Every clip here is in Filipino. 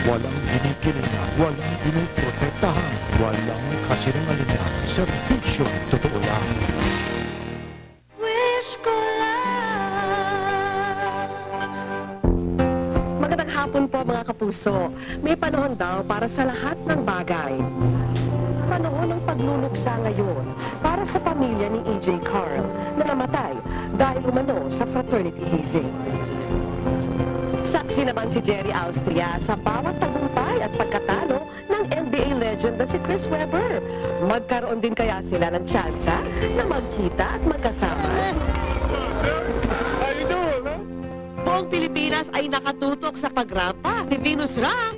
Walang kinikilingan, walang pinoprotektahan, walang kasinungalingan, serbisyong totoo lang. Wish ko Magandang hapon po mga kapuso. May panahon daw para sa lahat ng bagay. Panahon ng pagluluksa ngayon para sa pamilya ni E.J. Carl na namatay dahil umano sa fraternity hazing. Saksi naman si Jerry Austria sa bawat tagumpay at pagkatalo ng NBA legend na si Chris Webber. Magkaroon din kaya sila ng tsansa na magkita at magkasama? Buong Pilipinas ay nakatutok sa pagrampa ni Venus Ra.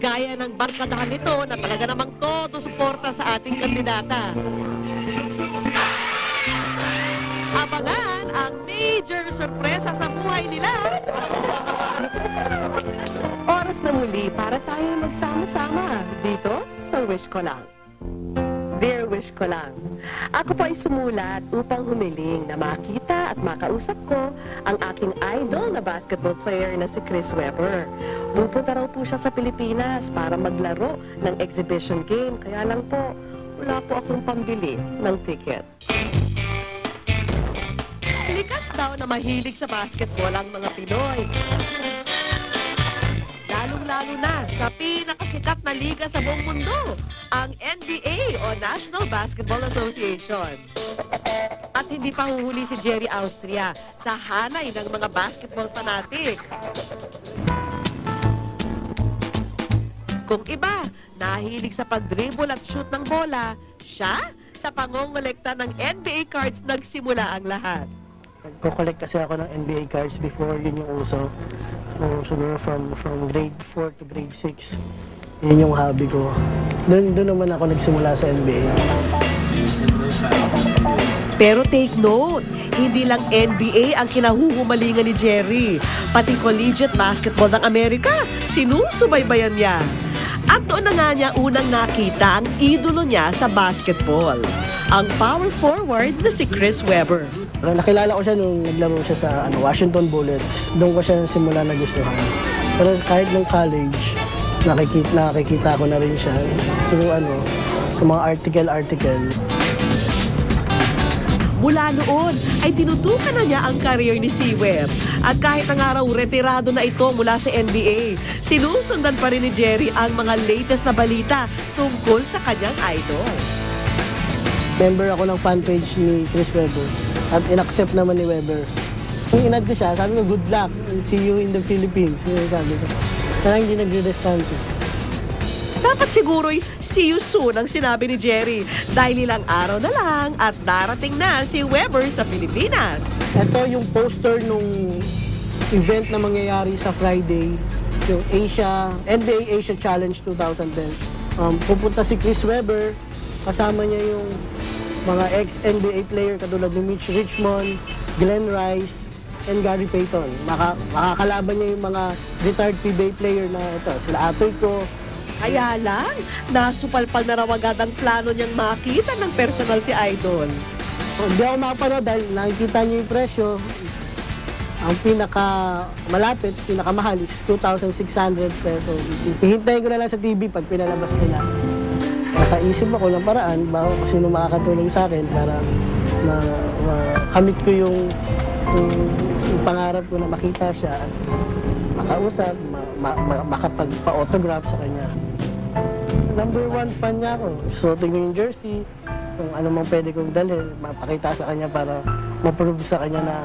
Gaya ng barkadahan nito na talaga namang todo suporta sa ating kandidata. Abangan ang major sorpresa sa buhay nila. Oras na muli para tayo magsama-sama dito sa Wish Ko Lang. Dear Wish Ko Lang, ako po ay sumulat upang humiling na makita at makausap ko ang aking idol na basketball player na si Chris Webber. Pupunta raw po siya sa Pilipinas para maglaro ng exhibition game. Kaya lang po, wala po akong pambili ng ticket. Likas daw na mahilig sa basketball ang mga Pinoy. Lalong-lalo na sa pinakasikat na liga sa buong mundo, ang NBA o National Basketball Association. At hindi pa huhuli si Jerry Austria sa hanay ng mga basketball fanatic. Kung iba, nahilig sa pag-dribble at shoot ng bola, siya sa pangongolekta ng NBA cards nagsimula ang lahat. Nagko-collect kasi ako ng NBA cards before, yun yung uso. So, siguro from grade 4 to grade 6, yun yung hobby ko. Doon naman ako nagsimula sa NBA. Pero take note, hindi lang NBA ang kinahuhumalingan ni Jerry. Pati collegiate basketball ng Amerika, sinusubaybayan niya. At doon na nga niya unang nakita ang idolo niya sa basketball, ang power forward na si Chris Webber. Nakilala ko siya nung naglaro siya sa Washington Bullets. Doon ko siya simula nagustuhan. Pero kahit nung college, nakikita ko na rin siya sa mga article. Mula noon ay tinutukan na niya ang career ni si Webb. At kahit ang araw retirado na ito mula sa NBA, sinusundan pa rin ni Jerry ang mga latest na balita tungkol sa kanyang idol. Member ako ng fan page ni Chris Webber at in-accept naman ni Webber. Kung inad ko siya, sabi ko, good luck, see you in the Philippines. Sabi ko, kaya hindi nagre-response. Dapat siguro'y see you soon ang sinabi ni Jerry dahil ilang araw na lang at darating na si Webber sa Pilipinas. Ito yung poster nung event na mangyayari sa Friday, yung NBA Asia Challenge 2010. Pupunta si Chris Webber, kasama niya yung mga ex-NBA player katulad ni Mitch Richmond, Glenn Rice, and Gary Payton. Makakalaban niya yung mga retired PBA player na ito, sila Atoy ko. Kaya lang, nasupalpal na raw agad ang plano niyang makita ng personal si Idol. Hindi ako makapanood dahil nakikita niyo yung presyo. Ang pinakamalapit, pinakamahal is 2,600 pesos. Hihintayin ko na lang sa TV pag pinalabas nila. Nakaisip ako ng paraan, baka sino makakatulong sa akin para makamit ko yung pangarap ko na makita siya at makausap, makapagpa-autograph sa kanya. Number 1 fan niya ako. Suotin ko yung jersey, kung ano mang pwede kong dalhin, mapakita sa kanya para ma-prove sa kanya na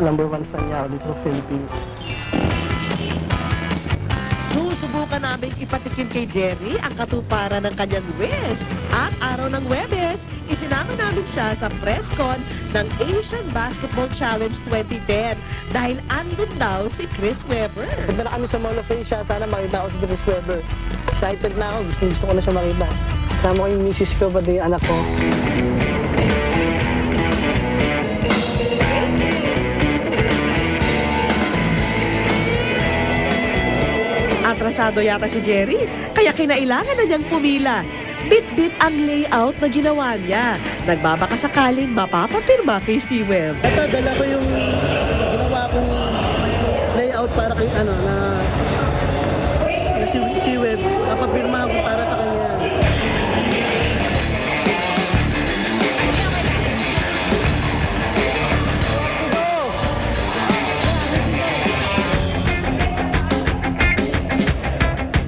number 1 fan niya ako dito sa Philippines. Susubukan namin ipatikim kay Jerry ang katuparan ng kanyang wish. At araw ng Huwebes, isinama namin siya sa press con ng Asian Basketball Challenge 2010 dahil andun daw si Chris Webber. Punta na kami sa Mall of Asia, sana makita ko si Chris Webber. Excited na ako, gusto ko na siya makita. Kasama ko yung misis ko, pati yung anak ko. Atrasado yata si Jerry, kaya kinailangan na niyang pumila. Bit-bit ang layout na ginawa niya. Nagbabaka sakaling mapapapirma kay si Webb. Ito, dala ko yung ginawa kong layout para kay na si Web, napapirmahan ko para sa kanya.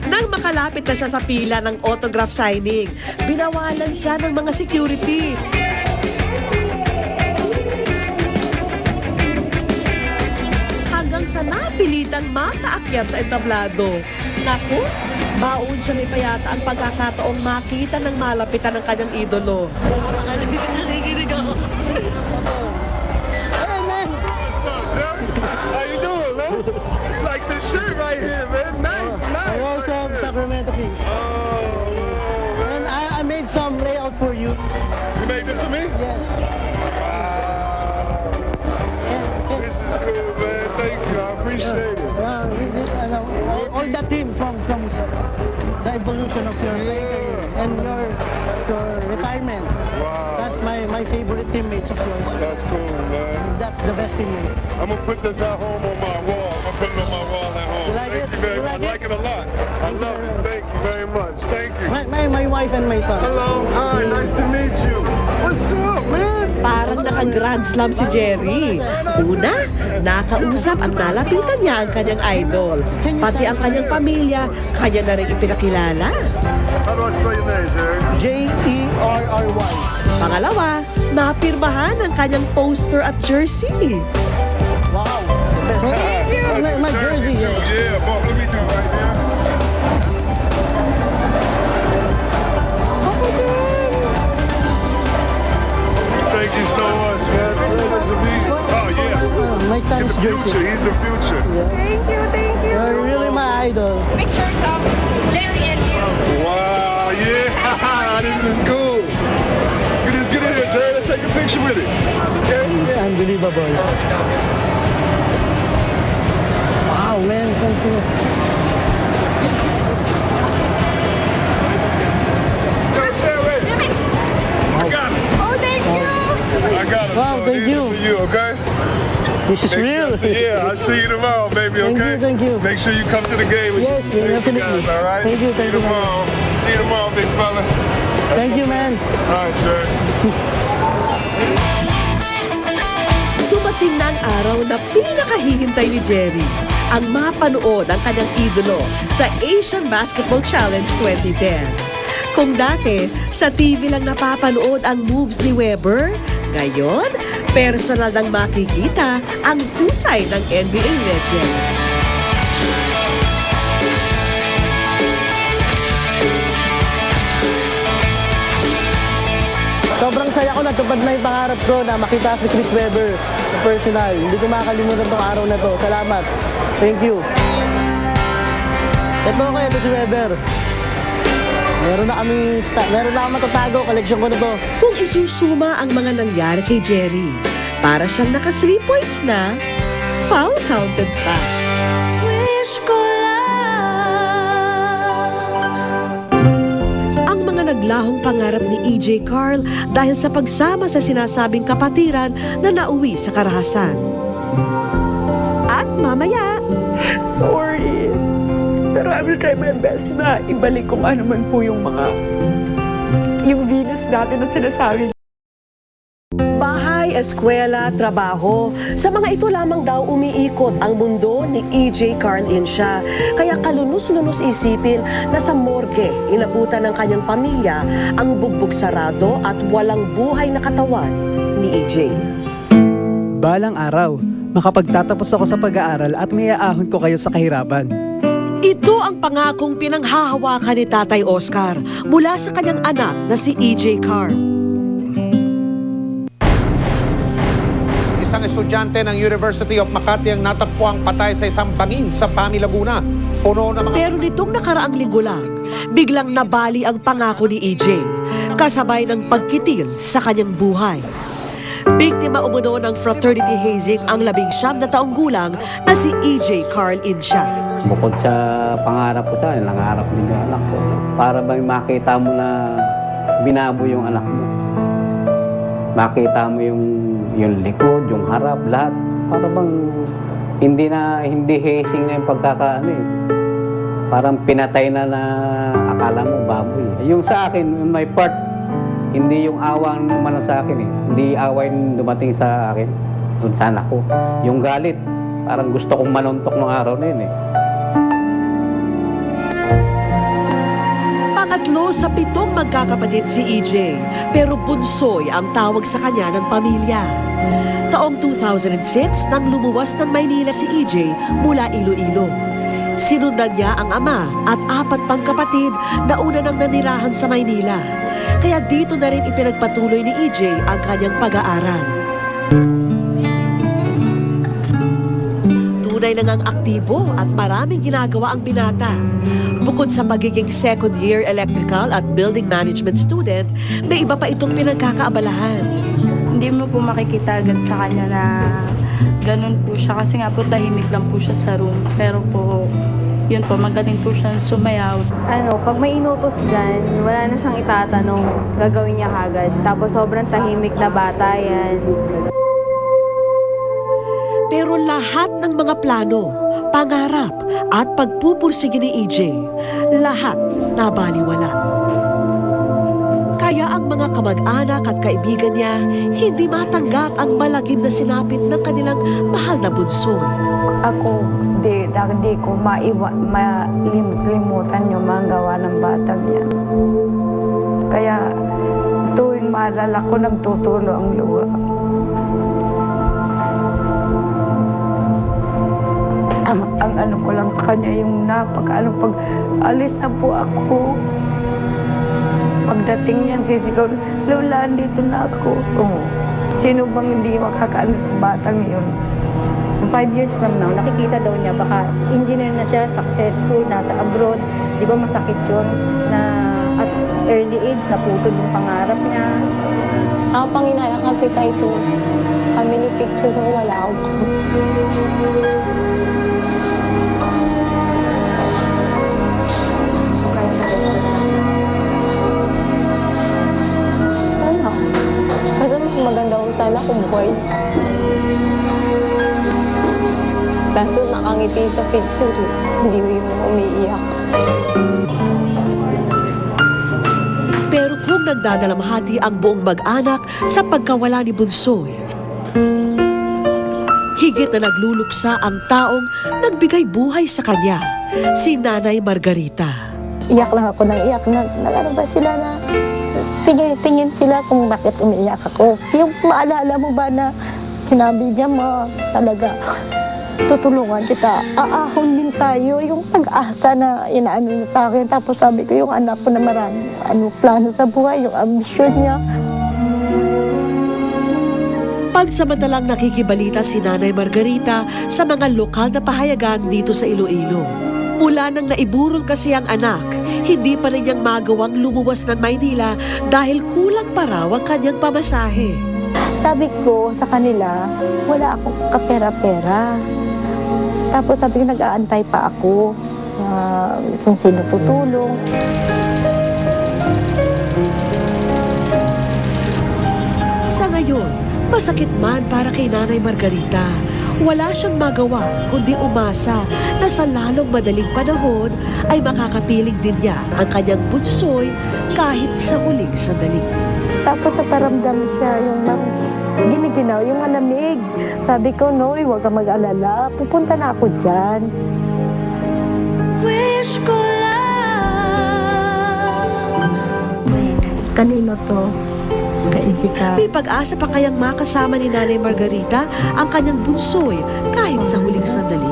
Nang makalapit na siya sa pila ng autograph signing, binawalan siya ng mga security. Hanggang sa napilitang makaakyat sa entablado. Naku, baon siya may payata ang pagkakataong makita ng malapitan ng kanyang idolo. Nakikinig ako. Hey, man! How you doing, man? You like this shirt right here, man. Nice, I also have Sacramento Kings. And I made some layout for you. You made this for me? Yes. This is cool, man. Thank you. I appreciate it. All the team from the evolution of your career and your retirement. Wow. That's my favorite teammates of yours. That's cool, man. That's the best teammate. I'm gonna put this at home on my wall. I'm gonna put it on my wall at home. You like Thank it? you very You much. like I like it a lot. I love it. Thank you very much. Thank you. My wife and my son. Hello. Hi. Nice to meet you. What's up, man? Parang naka-grand slam si Jerry. Una, nakausap at nalapitan niya ang kanyang idol. Pati ang kanyang pamilya, kanya na rin ipinakilala. How do I spell your name, Jerry? Jerry. Pangalawa, napirmahan ang kanyang poster at jersey. Wow. My jersey. Too. Yeah, boy, let me do it right there. Thank you so much, man. Pleasure to meet you. Oh, yeah. My He's son's the jersey. future. He's the future. Thank you, thank you. You're really my idol. Pictures of Jerry and you. Wow, yeah. This is cool. Get in here, Jerry. Let's take a picture with it. It's unbelievable. Wow, man. Thank you. Yo, Jerry. I got it. Oh, thank you. I got it. Wow, So thank these you. are for you, okay? This is real. Yeah, I'll see you tomorrow, baby, Thank okay? you, thank you. Make sure you come to the game. Yes, Thank you definitely. guys, all right? Thank you, thank See you, you tomorrow. See you tomorrow, big fella. Thank you, man. All right, Jerry. Dumating na ang araw na pinakahihintay ni Jerry, ang mapanood ang kanyang idolo sa Asian Basketball Challenge 2010. Kung dati, sa TV lang napapanood ang moves ni Weber, ngayon, personal nang makikita ang husay ng NBA legend. Sobrang saya ko, natupad na yung pangarap ko na makita si Chris Webber sa personal. Hindi ko makakalimutan tong araw na to. Salamat. Thank you. Ito si Webber. Meron na akong matatago, collection ko na to. Kung isusuma ang mga nangyari kay Jerry, para siyang naka 3 points na, foul counted pa. Wish ko Ang mga naglahong pangarap ni EJ Carl dahil sa pagsama sa sinasabing kapatiran na nauwi sa karahasan. At mamaya, Sorry. Pero I will try my best na ibalik kung ano man po yung Venus natin na sinasabi. bahay, eskwela, trabaho, sa mga ito lamang daw umiikot ang mundo ni EJ Carl Insha. Kaya kalunos-lunos isipin na sa morgue inabutan ng kanyang pamilya ang bugbog sarado at walang buhay na katawan ni EJ. Balang araw, makapagtatapos ako sa pag-aaral at may aahon ko kayo sa kahirapan. Ito ang pangakong pinanghahawakan ni Tatay Oscar mula sa kanyang anak na si EJ Carl. Isang estudyante ng University of Makati ang natagpuang patay sa isang bangin sa Pami, Laguna. Puno na mga... Pero nitong nakaraang linggo lang, biglang nabali ang pangako ni EJ, kasabay ng pagkitil sa kanyang buhay. Biktima umuno ng fraternity hazing ang 19 na taong gulang na si EJ Carl Insha. Bukod sa pangarap ko sa akin, nangarap din yung anak ko. Para bang makita mo na binabo yung anak mo. Makita mo yung likod, yung harap, lahat. Para bang hindi hazing na yung pagkakaano eh. Parang pinatay na akala mo baboy. Yung sa akin, my part, hindi yung awang umano sa akin eh. Hindi awain dumating sa akin, dun sa anak ko. Yung galit, parang gusto kong manuntok ng araw na yun eh. Pangatlo sa 7 magkakapatid si EJ, pero bunsoy ang tawag sa kanya ng pamilya. Taong 2006 nang lumuwas ng Maynila si EJ mula Iloilo. Sinundan niya ang ama at 4 pang kapatid na una nang nanirahan sa Maynila. Kaya dito na rin ipinagpatuloy ni EJ ang kanyang pag-aaral. Tunay na ngang aktibo at maraming ginagawa ang binata. Bukod sa pagiging second-year electrical at building management student, may iba pa itong pinagkakaabalahan. Hindi mo po makikita agad sa kanya na ganun po siya. Kasi nga po tahimik lang po siya sa room. Pero po, yun po, magaling po siya sumayaw. Pag may inutos dyan, wala na siyang itatanong, gagawin niya kagad. Tapos sobrang tahimik na bata yan. Pero lahat ng mga plano, pangarap at pagpupursige ni EJ, lahat nabaliwala. Kaya ang mga kamag-anak at kaibigan niya hindi matanggap ang malagim na sinapit ng kanilang mahal na bunso. Ako, di ko malimutan yung mga gawa ng batang yan. Kaya tuwing maalala ko, nagtutulo ang luha. Ang ano ko lang sa kanya, yung pag alis na po ako. Pagdating niyan, sisigaw, Lola, dito na ako. Sino bang hindi makakaalis sa batang yun? 5 years from now, nakikita daw niya, baka engineer na siya, successful, nasa abroad. Di ba masakit yun na at early age, naputol yung pangarap niya. Ang panginaya kasi kahit yung family picture mo, wala ako. So kahit sa Ano? Kasi mas maganda ko sana kung buhay. Lahat nakangiti sa picture, hindi ko yung umiiyak. Pero kung nagdadalamhati ang buong mag-anak sa pagkawala ni Bunsoy, higit na nagluluksa ang taong nagbigay buhay sa kanya, si Nanay Margarita. Iyak lang ako ng iyak. Ano ba sila na tingin sila kung bakit umiiyak ako. Yung maalala mo ba na sinabi niya mo talaga, tutulungan kita. Aahon din tayo. Yung pag-asa na inaano niya sa akin. Tapos sabi ko yung anak ko na marami plano sa buhay, yung ambisyon niya. Pansamantalang nakikibalita si Nanay Margarita sa mga lokal na pahayagan dito sa Iloilo. Mula nang naiburol kasi ang anak, hindi pa rin niyang magawang lumuwas ng Maynila dahil kulang pa raw ang kanyang pamasahe. Sabi ko sa kanila, wala akong kapera-pera. Tapos sabi ko, nag-aantay pa ako kung sino tutulong. Sa ngayon, masakit man para kay Nanay Margarita, wala siyang magawa kundi umasa na sa lalong madaling panahon ay makakapiling din niya ang kanyang bunsoy kahit sa huling sandali. Tapos naparamdam siya yung giniginaw, yung malamig. Sabi ko, Noy, huwag kang mag-alala. Pupunta na ako dyan. Wish ko lang. Kanino to? Kay Jika. May pag-asa pa kayang makasama ni Nanay Margarita ang kanyang bunsoy kahit sa huling sandali?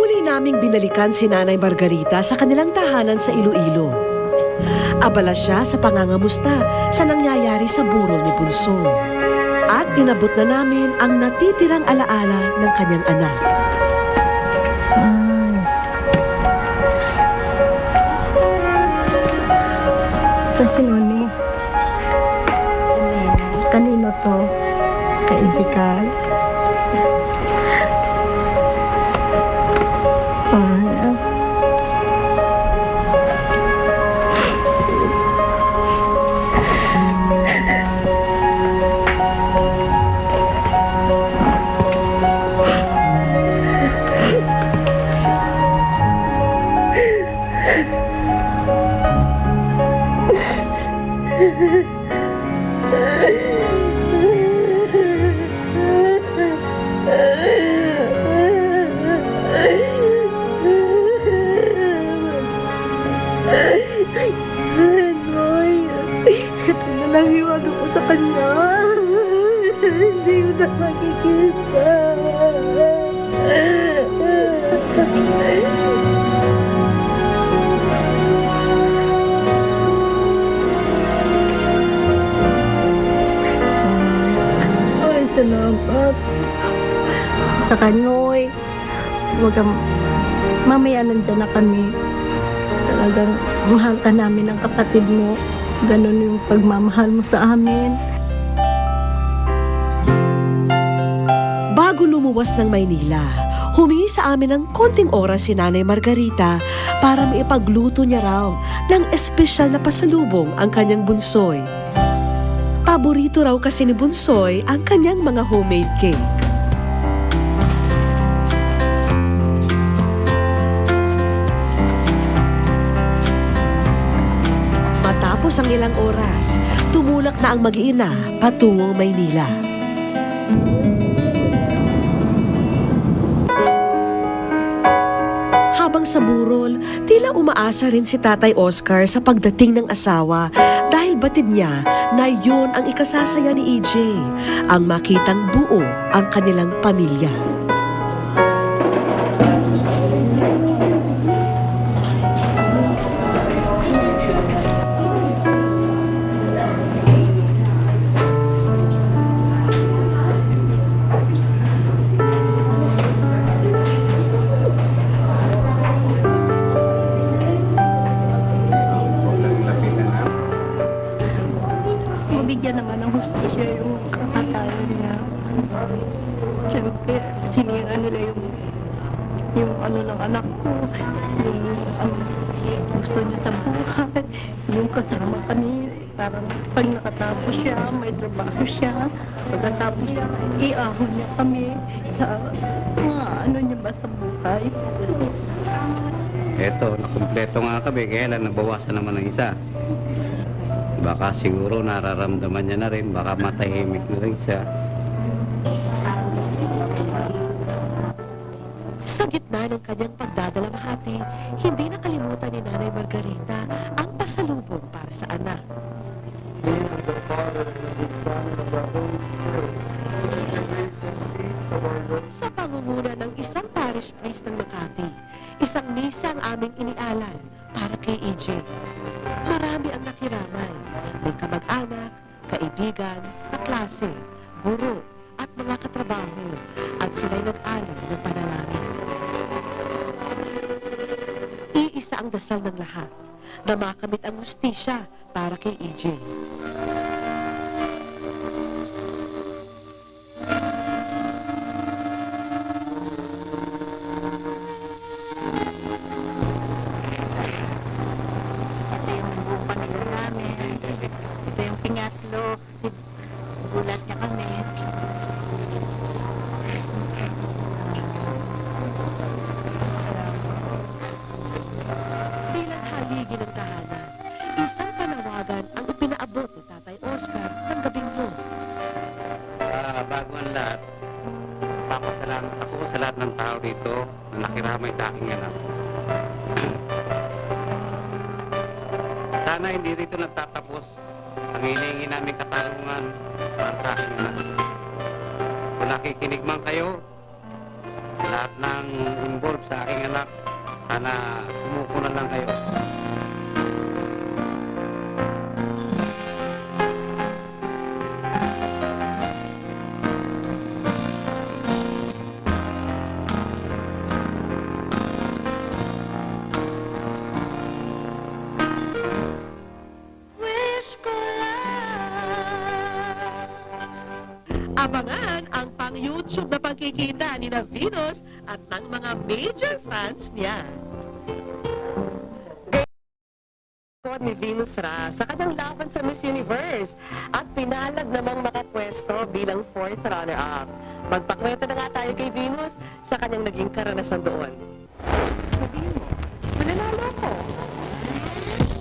Muli naming binalikan si Nanay Margarita sa kanilang tahanan sa Iloilo. Abala siya sa pangangamusta sa nangyayari sa burol ni Bunsoy. At inabot na namin ang natitirang alaala ng kanyang anak. Kasi Noni, kanino to? Kay Jika. Noy, ito na lang yung ano ko sa kanya. Hindi ko na makikita. Ay, salamat. Saka Noy, huwag kang, mamaya nandyan na kami. Talagang mahal ka namin ng kapatid mo. Ganun yung pagmamahal mo sa amin. Bago lumuwas ng Maynila, humingi sa amin ng konting oras si Nanay Margarita para maipagluto niya raw ng espesyal na pasalubong ang kanyang bunsoy. Paborito raw kasi ni bunsoy ang kanyang mga homemade cake. Matapos ang ilang oras, tumulak na ang mag-iina patungong Maynila. Habang sa burol, tila umaasa rin si Tatay Oscar sa pagdating ng asawa dahil batid niya na yun ang ikasasaya ni EJ, ang makitang buo ang kanilang pamilya. Mabigyan naman ng hustisya yung kakatayan niya. Siyempre, sinira nila yung ano ng anak ko, yung gusto niya sa buhay, yung kasama kami, parang pag nakatapos siya, may trabaho siya, pagkatapos iahon niya kami sa mga ano niya ba sa buhay. Eto, nakumpleto nga kami, kaya lang nabawasan naman ng isa. Baka siguro nararamdaman niya na rin, baka matahimik na rin siya. Sa gitna ng kanyang pagdadalamhati, hindi nakalimutan ni Nanay Margarita ang pasalubong para sa anak. Sa pangunguna ng isang parish priest ng Makati, isang misa ang aming inialay para kay EJ. Marami ang nakiramay. May kamag-anak, kaibigan, kaklase, guro, at mga katrabaho. At sila'y nag-alay ng panalangin. Iisa ang dasal ng lahat na makamit ang hustisya para kay EJ. Ito yung buong pamilya namin. Ito yung pingatlo. Gulat niya kami. Bilang haligi ng tahanan, isang panawagan ang ipinaabot ni Tatay Oscar ng gabing yun. Bago ang lahat, papasalamat ako sa lahat ng tao dito na nakiramay sa aking anak. Sana hindi rito nagtatapos ang hinihingi namin katarungan para sa aking anak. Kung nakikinig man kayo, lahat ng involved sa aking anak, sana sumuko na lang kayo. Abangan ang pang-YouTube na pagkikita ni na Venus at ng mga major fans niya. Ni Venus Ra sa kanyang laban sa Miss Universe at pinalag namang makapwesto bilang 4th runner-up. Magpakwento na nga tayo kay Venus sa kanyang naging karanasan doon. Sabihin mo, mananalo ko.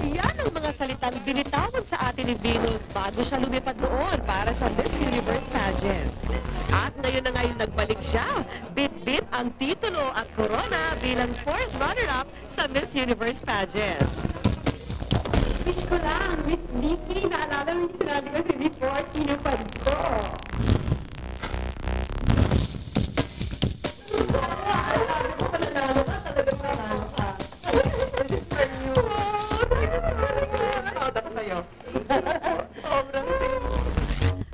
Yan ang mga salitang binitawan sa atin ni Venus bago siya lumipad doon para sa Miss Universe pageant. At ngayon na ngayon nagbalik siya, bit-bit ang titulo at corona bilang 4th runner-up sa Miss Universe pageant. Wish ko lang, Miss Vicky, naalala mo yung sinabi ko before, tinupad ko.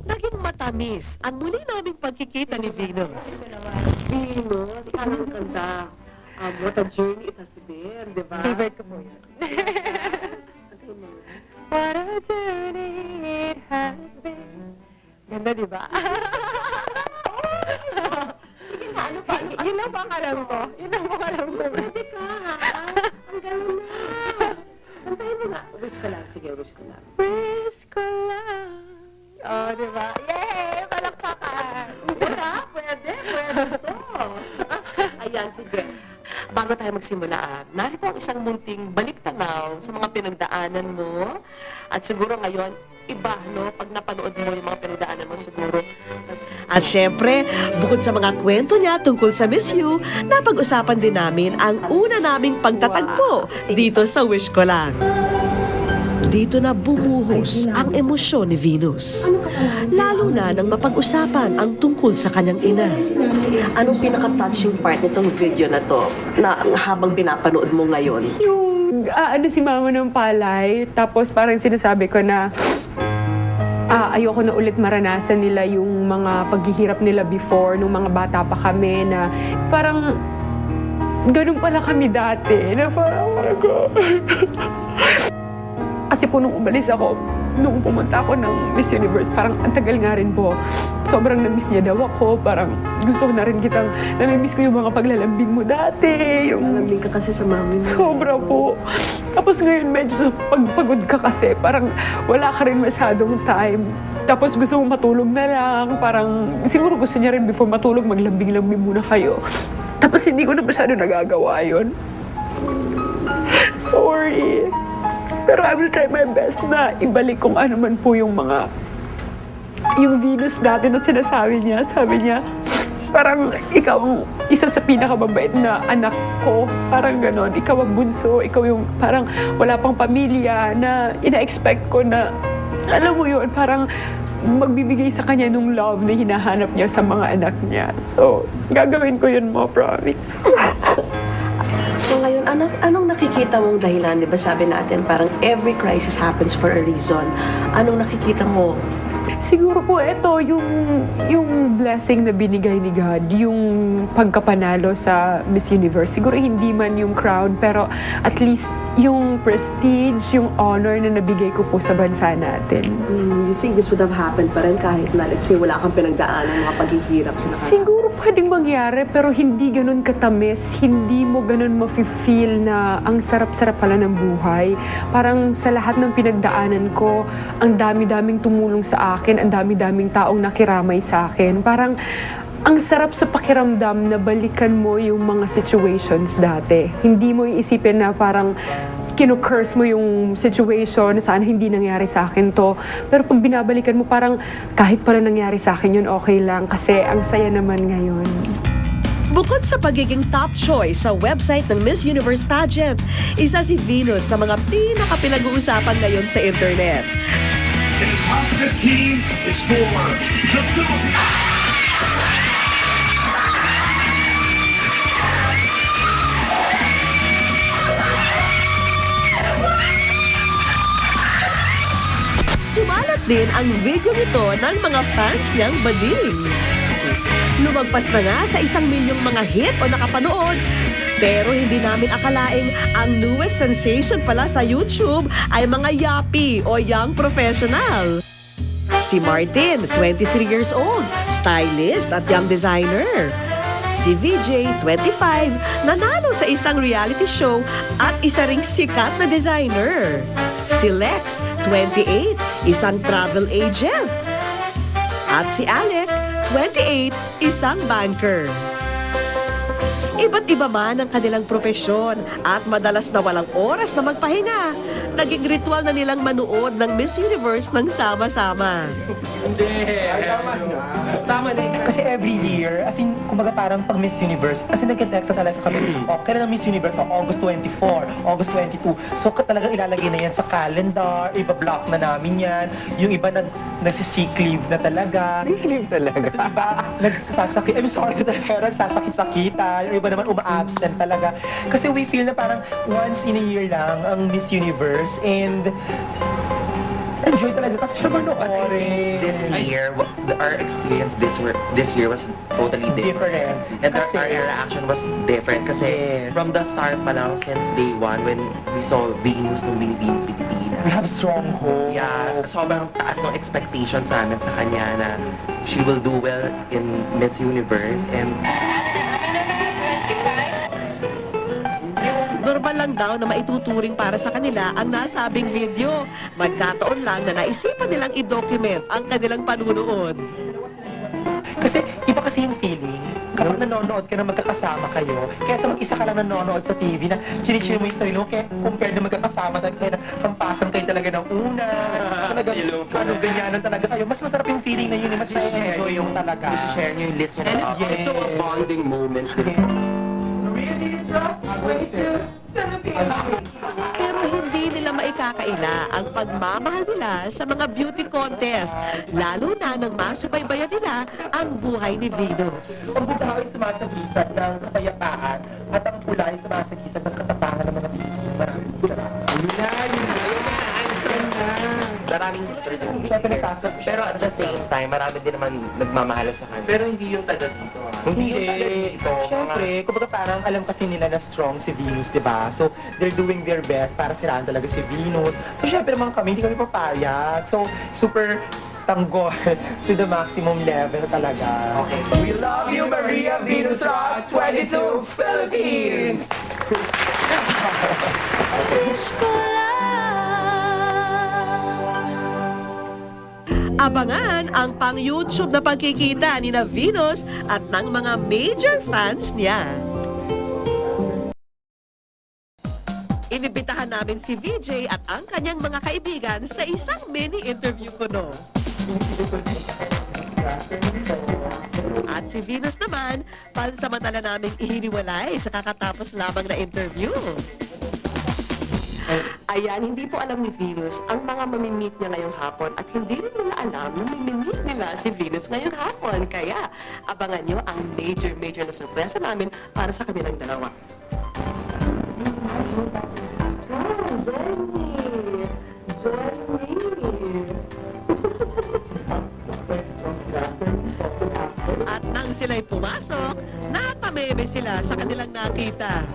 Naging matamis ang muli naming pagkikita ni Venus. Venus, ikaw ang kanta. What a journey it has been, di ba? Favorite ko po yun. What a journey it has been. Ganda, di ba? Sige na, ano pa? Yun lang po ang alam ko. Yun lang po ang alam ko. Pwede ka, ha? Ang galing na. Kantahin mo nga. Wish ko lang. Sige, wish ko lang. Wish ko lang. Oh, di ba? Yay! Palakpakan! Diba? Pwede to. Ayan, sige. Bago tayo magsimula, narito ang isang munting balik-tanaw sa mga pinagdaanan mo. At siguro ngayon, iba, no? Pag napanood mo yung mga pinagdaanan mo, siguro. At syempre, bukod sa mga kwento niya tungkol sa Miss You, napag-usapan din namin ang una naming pagtatagpo dito sa Wish Ko Lang. Dito na bumuhos ang emosyon ni Venus. Lalo na nang mapag-usapan ang tungkol sa kanyang ina. Anong pinaka-touching part nitong video na to na habang pinapanood mo ngayon? Yung si mama ng palay, tapos parang sinasabi ko na ayoko na ulit maranasan nila yung mga paghihirap nila before, nung mga bata pa kami, na parang ganun pala kami dati, na parang kasi po nung umalis ako, nung pumunta ako ng Miss Universe, parang ang tagal nga rin po. Sobrang na-miss niya daw ako. Parang gusto ko na rin kitang, nami-miss ko yung mga paglalambing mo dati. Nalambing ka kasi sa mami mo. Sobra po. Tapos ngayon medyo pagpagod ka kasi, parang wala ka rin masyadong time. Tapos gusto mo matulog na lang. Parang siguro gusto niya rin before matulog, maglambing-lambing muna kayo. Tapos hindi ko na masyado nagagawa yun. Sorry. Pero I will try my best na ibalik kung ano man po yung Venus dati na sinasabi niya. Sabi niya, parang ikaw ang isa sa pinakamabait na anak ko. Parang ganon. Ikaw ang bunso. Ikaw yung parang wala pang pamilya na ina-expect ko na, alam mo yun, parang magbibigay sa kanya nung love na hinahanap niya sa mga anak niya. So, gagawin ko yun mo, promise. So ngayon, anong nakikita mong dahilan? Di ba sabi natin, parang every crisis happens for a reason. Anong nakikita mo? Siguro po ito, yung blessing na binigay ni God, yung pagkapanalo sa Miss Universe. Siguro hindi man yung crown, pero at least yung prestige, yung honor na nabigay ko po sa bansa natin. You think this would have happened pa rin kahit na, let's say, wala kang pinagdaanan, mga paghihirap sa nakaraan? Siguro pwedeng mangyari, pero hindi ganun katamis. Hindi mo ganun mafe-feel na ang sarap-sarap pala ng buhay. Parang sa lahat ng pinagdaanan ko, ang dami-daming tumulong sa akin, ang dami-daming taong nakiramay sa akin. Parang ang sarap sa pakiramdam na balikan mo yung mga situations dati. Hindi mo iisipin na parang kinu-curse mo yung situation, sana hindi nangyari sa akin to. Pero pag binabalikan mo, parang kahit pala nangyari sa akin yun, okay lang. Kasi ang saya naman ngayon. Bukod sa pagiging top choice sa website ng Miss Universe pageant, isa si Venus sa mga pinaka-pinag-uusapan ngayon sa internet. And the top 15 is for the Philippines. Kumalat din ang video nito ng mga fans niyang bading. Lumagpas na nga sa 1 milyong mga hit o nakapanood. Pero hindi namin akalaing ang newest sensation pala sa YouTube ay mga yappy o young professional. Si Martin, 23 years old, stylist at young designer. Si VJ, 25, nanalo sa isang reality show at isa ring sikat na designer. Si Lex, 28, isang travel agent. At si Alec, 28, isang banker. Iba't iba man ang kanilang propesyon at madalas na walang oras na magpahinga. Naging ritual na nilang manood ng Miss Universe ng sama-sama. Kasi every year, as in, kumbaga parang pag Miss Universe, kasi nagka-text na talaga kami, kailan ang Miss Universe? August 24, August 22. So talagang ilalagay na yan sa calendar, iba-block na namin yan. Yung iba nagsisick leave na talaga. Sick leave talaga? Kasi iba, nagsasakit, I'm sorry, pero nagsasakit-sakita. Yung iba naman uma-absent talaga. Kasi we feel na parang once in a year lang ang Miss Universe and enjoy talaga kasi siya manoorin. This year, our experience this year was totally different. And Kasi- our reaction was different kasi from the start pa lang, since day one, when we saw Venus ng Pilipinas. We have strong hope. Yeah, sobrang taas ng expectations namin sa kanya na she will do well in Miss Universe and Normal lang daw na maituturing para sa kanila ang nasabing video. Magkataon lang na naisipan nilang i-document ang kanilang panunood. Kasi iba kasi yung feeling kapag nanonood ka na magkakasama kayo, kaya sa mag-isa ka lang nanonood sa TV na chinichir mo yung sarili mo, kaya compared na magkakasama talaga kayo na kampasan kayo talaga ng una, talaga ano ganyanan talaga kayo. Mas masarap yung feeling na yun, mas na-enjoy yung talaga. share niyo yung list niyo. And it's also a bonding moment. Pero hindi nila maikakaila ang pagmamahal nila sa mga beauty contest, lalo na nang masubaybayan nila ang buhay ni Venus. Ang bukaw ay sumasagisag ng kapayapaan at ang pula ay sumasagisag ng katapangan ng mga Pilipino. Maraming salamat. Maraming pero at the same time, marami din naman nagmamahala sa kanya. Pero hindi yung taga dito. Hindi yung taga dito. Siyempre, kumbaga parang alam kasi nila na strong si Venus, di ba? So, they're doing their best para siraan talaga si Venus. So, siyempre mga kami, hindi kami papayag. So, super tanggol to the maximum level talaga. Okay. We love you, Maria Venus Rock 22 Philippines! Abangan ang pang-YouTube na pagkikita ni na Venus at ng mga major fans niya. Inibitahan namin si VJ at ang kanyang mga kaibigan sa isang mini-interview kuno. At si Venus naman, pansamantala naming ihiniwalay sa kakatapos lamang na interview. Ayan, hindi po alam ni Venus ang mga mamimit niya ngayong hapon at hindi rin nila alam na mamimit nila si Venus ngayong hapon. Kaya abangan nyo ang major na sorpresa namin para sa kanilang dalawa. At nang sila'y pumasok, napameme sila sa kanilang nakita.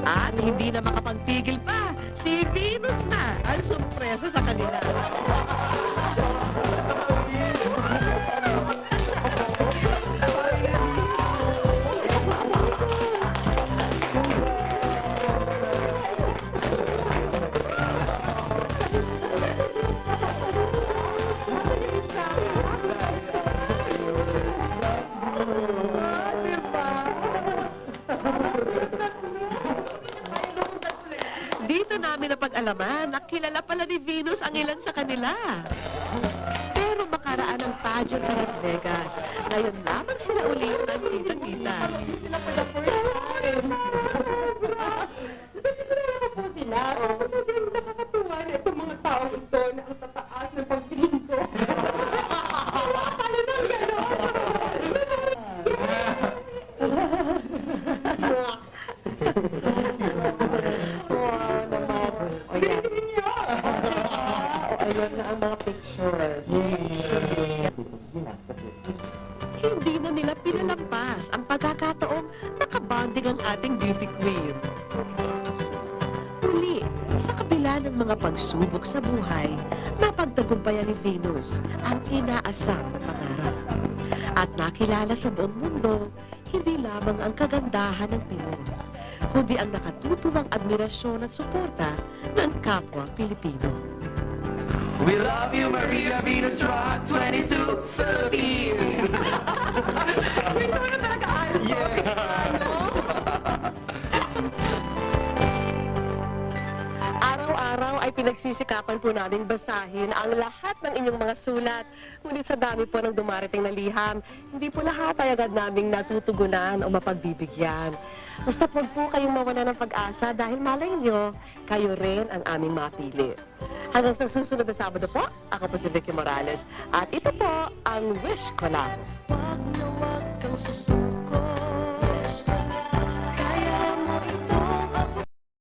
At hindi na makapagpigil pa, si Venus na ang sorpresa sa kanila. Dito namin napag-alaman na kilala pala ni Venus ang ilan sa kanila. Pero makaraan ang pageant sa Las Vegas. Ngayon lamang sila ulit nagkita-kita. Sila for the first time. Sila, sobrang nakakatuwa na itong mga tao ito na ang tataas ng pagpiling ko. Akala nang gano'n. Ayun na ang mga pictures. Hindi na nila pinalampas ang pagkakataong nakabanding ang ating beauty queen. Muli, sa kabila ng mga pagsubok sa buhay, napagtagumpayan ni Venus ang inaasam na pangarap. At nakilala sa buong mundo, hindi lamang ang kagandahan ng Pinoy, kundi ang nakatutuwang admirasyon at suporta ng kapwa Pilipino. We love you, Maria Venus Rock 22 Philippines. May tono talaga alto. Araw-araw ay pinagsisikapan po namin basahin ang lahat ng inyong mga sulat. Ngunit sa dami po ng dumarating na liham, hindi po lahat ay agad naming natutugunan o mapagbibigyan. Basta huwag po kayong mawala ng pag-asa dahil malay nyo, kayo rin ang aming mapili. Hanggang sa susunod na Sabado po, ako po si Vicky Morales. At ito po ang Wish Ko Lang. Wag na wag kang susunod.